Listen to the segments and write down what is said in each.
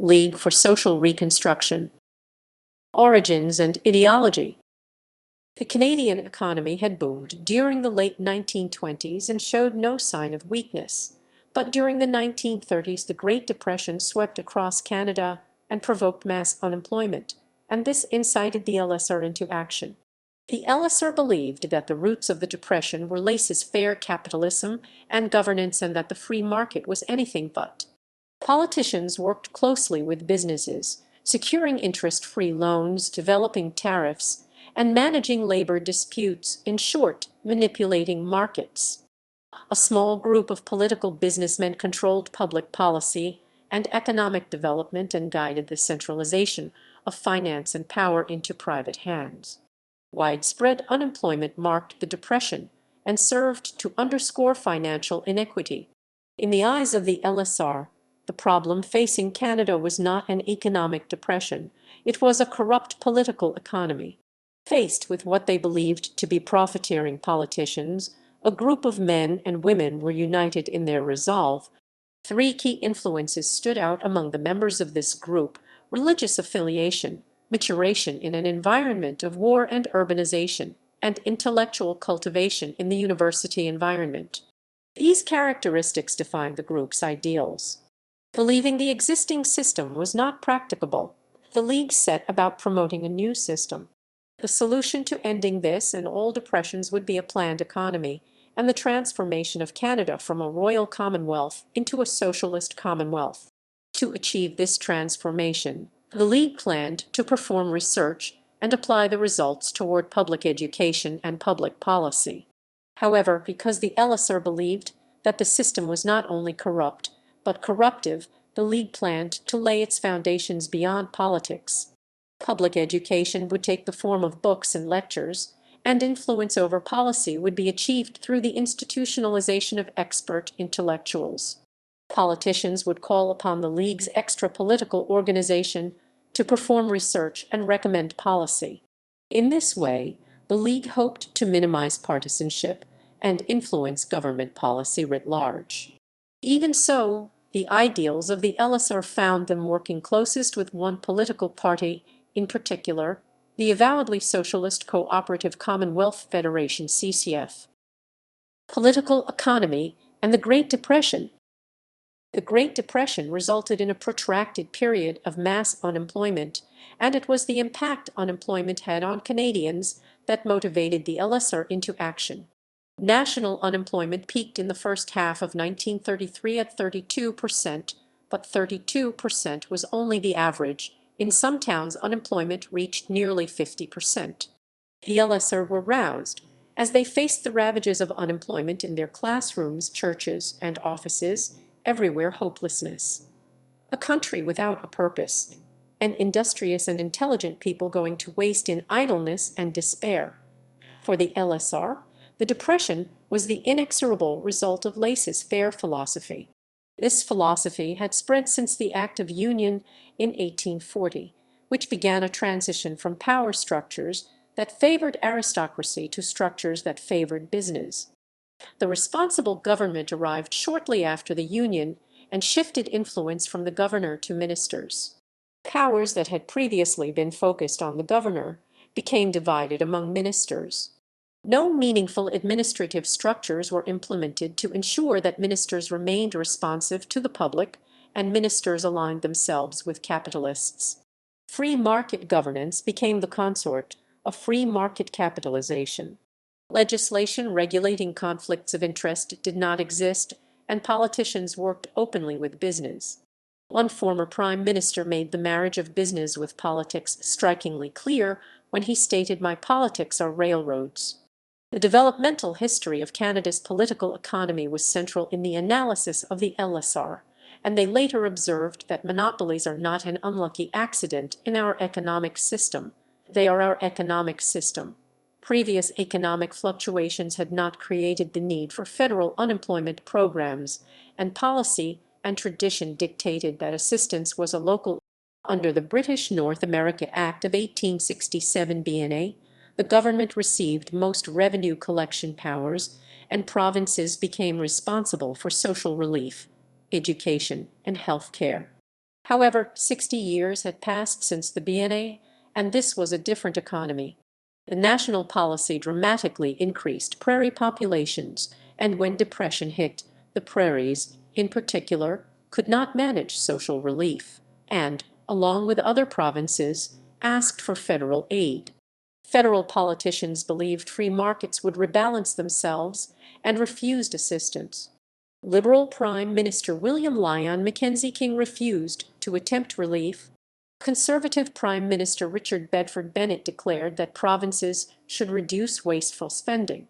League for Social Reconstruction. Origins and ideology. The Canadian economy had boomed during the late 1920s and showed no sign of weakness. But during the 1930s, the Great Depression swept across Canada and provoked mass unemployment, and this incited the LSR into action. The LSR believed that the roots of the Depression were laissez-faire capitalism and governance, and that the free market was anything but. Politicians worked closely with businesses, securing interest-free loans, developing tariffs, and managing labor disputes, in short, manipulating markets. A small group of political businessmen controlled public policy and economic development and guided the centralization of finance and power into private hands. Widespread unemployment marked the Depression and served to underscore financial inequity. In the eyes of the LSR, the problem facing Canada was not an economic depression, it was a corrupt political economy. Faced with what they believed to be profiteering politicians, a group of men and women were united in their resolve. Three key influences stood out among the members of this group: religious affiliation, maturation in an environment of war and urbanization, and intellectual cultivation in the university environment. These characteristics defined the group's ideals. Believing the existing system was not practicable, the League set about promoting a new system. The solution to ending this and all depressions would be a planned economy and the transformation of Canada from a royal commonwealth into a socialist commonwealth. To achieve this transformation, the League planned to perform research and apply the results toward public education and public policy. However, because the LSR believed that the system was not only corrupt, but corruptive, the League planned to lay its foundations beyond politics. Public education would take the form of books and lectures, and influence over policy would be achieved through the institutionalization of expert intellectuals. Politicians would call upon the League's extra-political organization to perform research and recommend policy. In this way, the League hoped to minimize partisanship and influence government policy writ large. Even so, the ideals of the LSR found them working closest with one political party, in particular, the avowedly socialist Cooperative Commonwealth Federation (CCF). Political economy and the Great Depression. The Great Depression resulted in a protracted period of mass unemployment, and it was the impact unemployment had on Canadians that motivated the LSR into action. National unemployment peaked in the first half of 1933 at 32%, but 32% was only the average. In some towns, unemployment reached nearly 50%. The LSR were roused as they faced the ravages of unemployment in their classrooms, churches, and offices, everywhere hopelessness. A country without a purpose, and industrious and intelligent people going to waste in idleness and despair. For the LSR, the Depression was the inexorable result of laissez-faire philosophy. This philosophy had spread since the Act of Union in 1840, which began a transition from power structures that favored aristocracy to structures that favored business. The responsible government arrived shortly after the Union and shifted influence from the governor to ministers. Powers that had previously been focused on the governor became divided among ministers. No meaningful administrative structures were implemented to ensure that ministers remained responsive to the public, and ministers aligned themselves with capitalists. Free market governance became the consort of free market capitalization. Legislation regulating conflicts of interest did not exist, and politicians worked openly with business. One former prime minister made the marriage of business with politics strikingly clear when he stated, "My politics are railroads." The developmental history of Canada's political economy was central in the analysis of the LSR, and they later observed that monopolies are not an unlucky accident in our economic system. They are our economic system. Previous economic fluctuations had not created the need for federal unemployment programs, and policy and tradition dictated that assistance was a local. Under the British North America Act of 1867 BNA, the government received most revenue collection powers, and provinces became responsible for social relief, education, and health care. However, 60 years had passed since the BNA, and this was a different economy. The national policy dramatically increased prairie populations, and when depression hit, the prairies, in particular, could not manage social relief, and, along with other provinces, asked for federal aid. Federal politicians believed free markets would rebalance themselves and refused assistance. Liberal Prime Minister William Lyon Mackenzie King refused to attempt relief. Conservative Prime Minister Richard Bedford Bennett declared that provinces should reduce wasteful spending.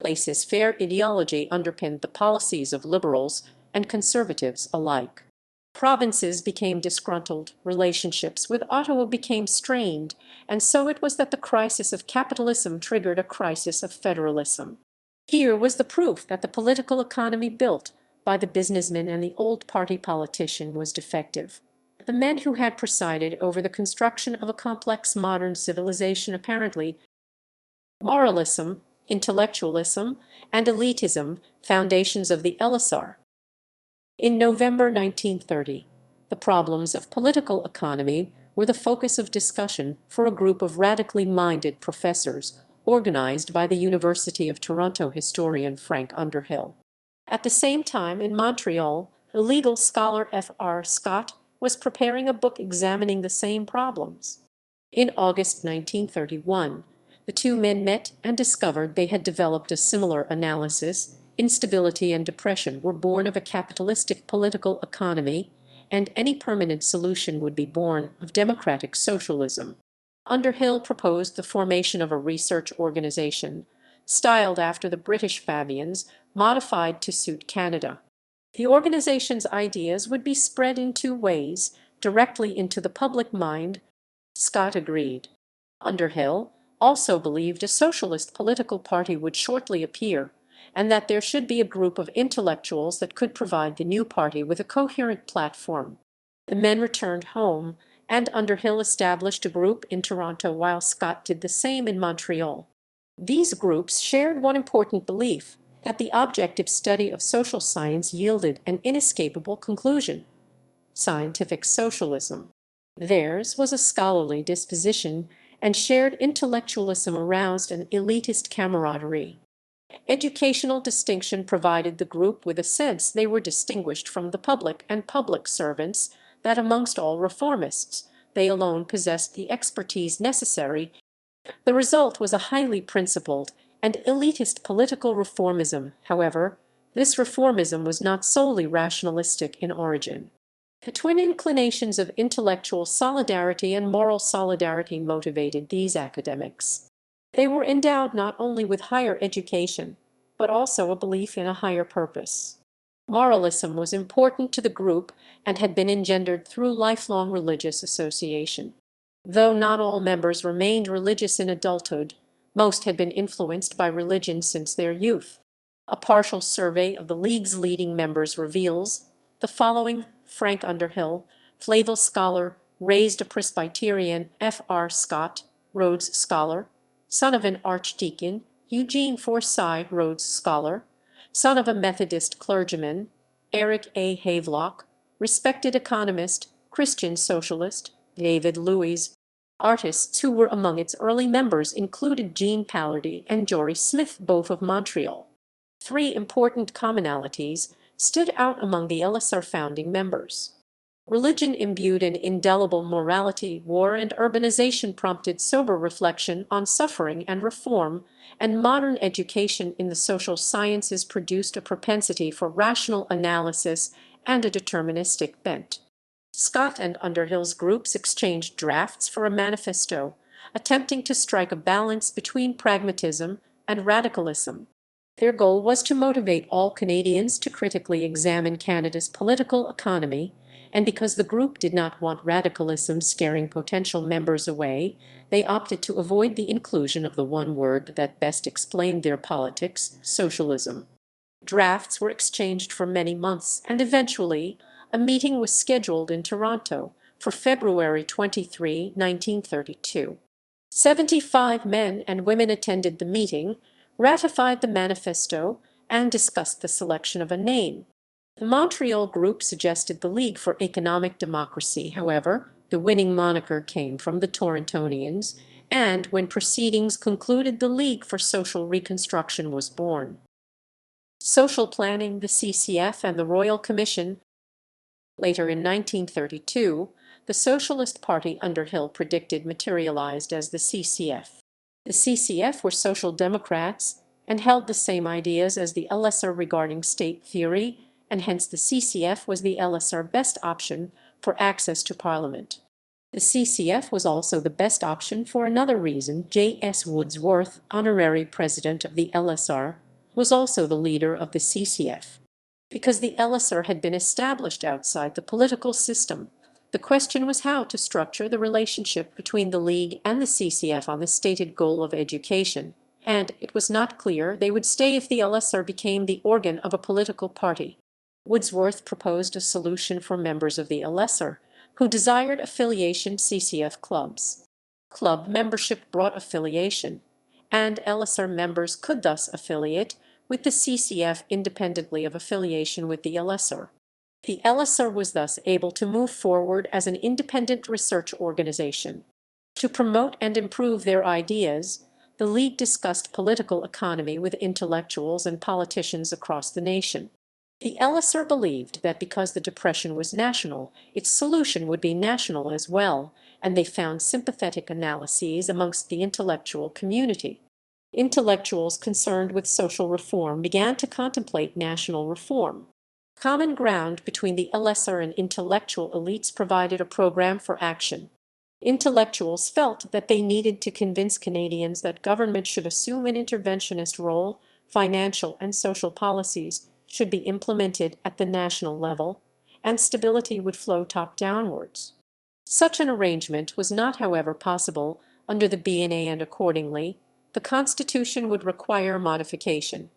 Laissez-faire ideology underpinned the policies of liberals and conservatives alike. Provinces became disgruntled, relationships with Ottawa became strained, and so it was that the crisis of capitalism triggered a crisis of federalism. Here was the proof that the political economy built by the businessman and the old party politician was defective. The men who had presided over the construction of a complex modern civilization apparently moralism, intellectualism, and elitism, foundations of the LSR. In November 1930, the problems of political economy were the focus of discussion for a group of radically minded professors organized by the University of Toronto historian Frank Underhill. At the same time, in Montreal, the legal scholar F.R. Scott was preparing a book examining the same problems. In August 1931, the two men met and discovered they had developed a similar analysis. Instability and depression were born of a capitalistic political economy, and any permanent solution would be born of democratic socialism. Underhill proposed the formation of a research organization, styled after the British Fabians, modified to suit Canada. The organization's ideas would be spread in two ways, directly into the public mind. Scott agreed. Underhill also believed a socialist political party would shortly appear, and that there should be a group of intellectuals that could provide the new party with a coherent platform. The men returned home, and Underhill established a group in Toronto while Scott did the same in Montreal. These groups shared one important belief, that the objective study of social science yielded an inescapable conclusion: scientific socialism. Theirs was a scholarly disposition, and shared intellectualism aroused an elitist camaraderie. Educational distinction provided the group with a sense they were distinguished from the public and public servants, that amongst all reformists they alone possessed the expertise necessary. The result was a highly principled and elitist political reformism. However, this reformism was not solely rationalistic in origin. The twin inclinations of intellectual solidarity and moral solidarity motivated these academics. They were endowed not only with higher education, but also a belief in a higher purpose. Moralism was important to the group and had been engendered through lifelong religious association. Though not all members remained religious in adulthood, most had been influenced by religion since their youth. A partial survey of the League's leading members reveals the following. Frank Underhill, Flavel scholar, raised a Presbyterian. F.R. Scott, Rhodes Scholar, son of an archdeacon. Eugene Forsyth, Rhodes Scholar, son of a Methodist clergyman. Eric A. Havelock, respected economist, Christian socialist. David Louis. Artists who were among its early members included Jean Palardy and Jory Smith, both of Montreal. Three important commonalities stood out among the LSR founding members. Religion imbued an indelible morality, war and urbanization prompted sober reflection on suffering and reform, and modern education in the social sciences produced a propensity for rational analysis and a deterministic bent. Scott and Underhill's groups exchanged drafts for a manifesto, attempting to strike a balance between pragmatism and radicalism. Their goal was to motivate all Canadians to critically examine Canada's political economy, and because the group did not want radicalism scaring potential members away, they opted to avoid the inclusion of the one word that best explained their politics: socialism. Drafts were exchanged for many months, and eventually a meeting was scheduled in Toronto for February 23, 1932. 75 men and women attended the meeting, ratified the manifesto, and discussed the selection of a name. The Montreal group suggested the League for Economic Democracy. However, the winning moniker came from the Torontonians, and when proceedings concluded, the League for Social Reconstruction was born. Social planning, the CCF, and the Royal Commission. Later in 1932, the Socialist Party Underhill predicted materialized as the CCF. The CCF were Social Democrats and held the same ideas as the LSR regarding state theory, and hence the CCF was the LSR best option for access to Parliament. The CCF was also the best option for another reason. J.S. Woodsworth, honorary president of the LSR, was also the leader of the CCF. Because the LSR had been established outside the political system, the question was how to structure the relationship between the League and the CCF on the stated goal of education, and it was not clear they would stay if the LSR became the organ of a political party. Woodsworth proposed a solution for members of the LSR who desired affiliation: CCF clubs. Club membership brought affiliation, and LSR members could thus affiliate with the CCF independently of affiliation with the LSR. The LSR was thus able to move forward as an independent research organization. To promote and improve their ideas, the League discussed political economy with intellectuals and politicians across the nation. The LSR believed that because the Depression was national, its solution would be national as well, and they found sympathetic analyses amongst the intellectual community. Intellectuals concerned with social reform began to contemplate national reform. Common ground between the LSR and intellectual elites provided a program for action. Intellectuals felt that they needed to convince Canadians that government should assume an interventionist role, financial and social policies should be implemented at the national level, and stability would flow top downwards. Such an arrangement was not, however, possible under the BNA, and accordingly, the Constitution would require modification.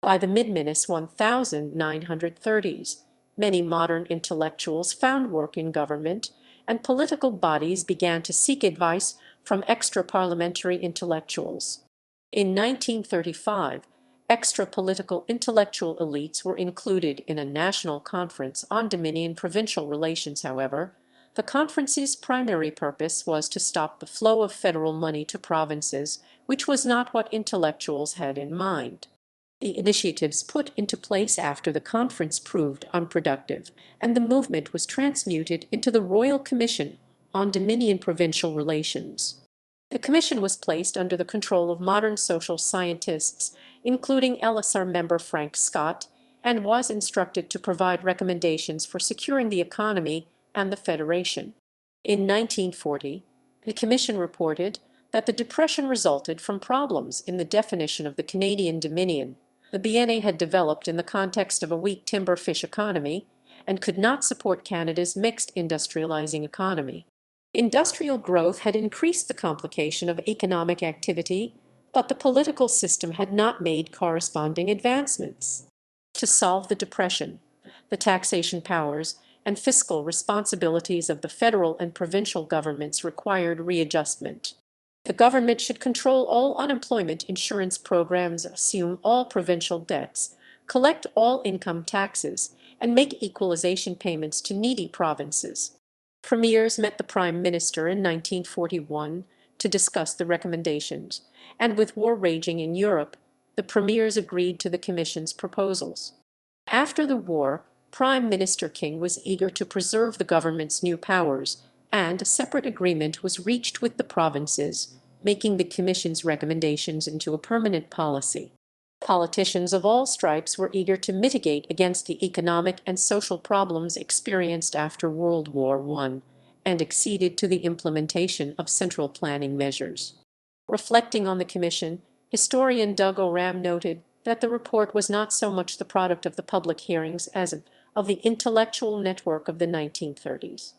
By the mid-1930s, many modern intellectuals found work in government, and political bodies began to seek advice from extra-parliamentary intellectuals. In 1935, extra-political intellectual elites were included in a national conference on Dominion-provincial relations. However, the conference's primary purpose was to stop the flow of federal money to provinces, which was not what intellectuals had in mind. The initiatives put into place after the conference proved unproductive, and the movement was transmuted into the Royal Commission on Dominion-provincial relations. The commission was placed under the control of modern social scientists, including LSR member Frank Scott, and was instructed to provide recommendations for securing the economy and the Federation. In 1940, the commission reported that the Depression resulted from problems in the definition of the Canadian Dominion. The BNA had developed in the context of a weak timber fish economy and could not support Canada's mixed industrializing economy. Industrial growth had increased the complication of economic activity, but the political system had not made corresponding advancements. To solve the Depression, the taxation powers and fiscal responsibilities of the federal and provincial governments required readjustment. The government should control all unemployment insurance programs, assume all provincial debts, collect all income taxes, and make equalization payments to needy provinces. Premiers met the Prime Minister in 1941 to discuss the recommendations, and with war raging in Europe, the premiers agreed to the Commission's proposals. After the war, Prime Minister King was eager to preserve the government's new powers, and a separate agreement was reached with the provinces, making the Commission's recommendations into a permanent policy. Politicians of all stripes were eager to mitigate against the economic and social problems experienced after World War I, and acceded to the implementation of central planning measures. Reflecting on the Commission, historian Doug Oram noted that the report was not so much the product of the public hearings as of the intellectual network of the 1930s.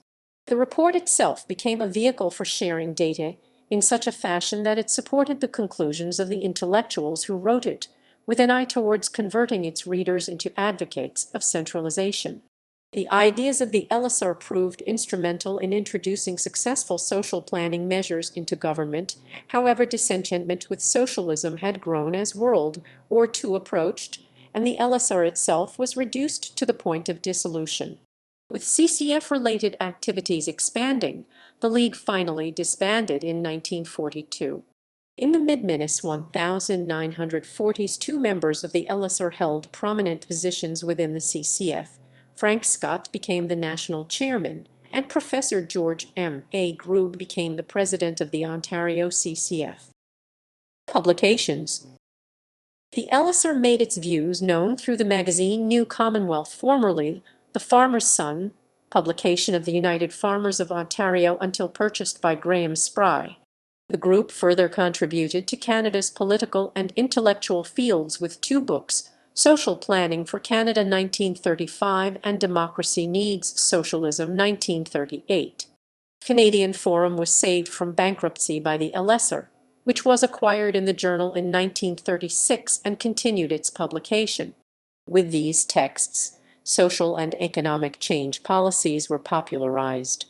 The report itself became a vehicle for sharing data in such a fashion that it supported the conclusions of the intellectuals who wrote it, with an eye towards converting its readers into advocates of centralization. The ideas of the LSR proved instrumental in introducing successful social planning measures into government. However, disenchantment with socialism had grown as World War II approached, and the LSR itself was reduced to the point of dissolution. With CCF-related activities expanding, the League finally disbanded in 1942. In the mid-1940s, two members of the LSR held prominent positions within the CCF. Frank Scott became the national chairman, and Professor George M. A. Grube became the president of the Ontario CCF. Publications. The LSR made its views known through the magazine New Commonwealth, formerly The Farmer's Son, publication of the United Farmers of Ontario until purchased by Graham Spry. The group further contributed to Canada's political and intellectual fields with two books, Social Planning for Canada 1935 and Democracy Needs Socialism 1938. Canadian Forum was saved from bankruptcy by the LSR, which was acquired in the journal in 1936 and continued its publication. With these texts, social and economic change policies were popularized.